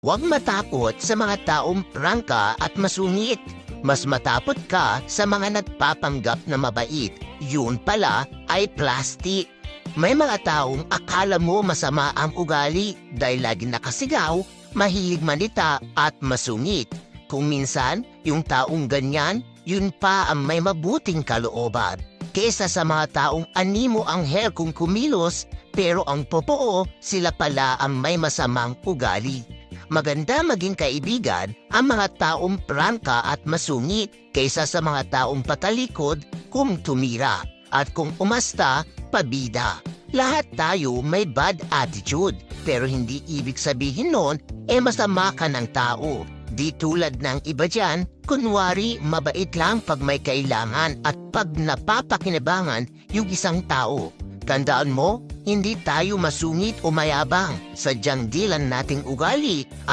Huwag matakot sa mga taong prangka at masungit. Mas matakot ka sa mga nagpapanggap na mabait. Yun pala ay plastic. May mga taong akala mo masama ang ugali dahil lagi nakasigaw, mahilig manita at masungit. Kung minsan, yung taong ganyan, yun pa ang may mabuting kalooban. Kesa sa mga taong animo ang hair kung kumilos, pero ang totoo, sila pala ang may masamang ugali. Maganda maging kaibigan ang mga taong prangka at masungit kaysa sa mga taong patalikod kung tumira at kung umasta, pabida. Lahat tayo may bad attitude, pero hindi ibig sabihin nun masama ka ng tao. Di tulad ng iba dyan, kunwari mabait lang pag may kailangan at pag napapakinabangan yung isang tao. Tandaan mo, hindi tayo masungit o mayabang. Sadyang dilan nating ugali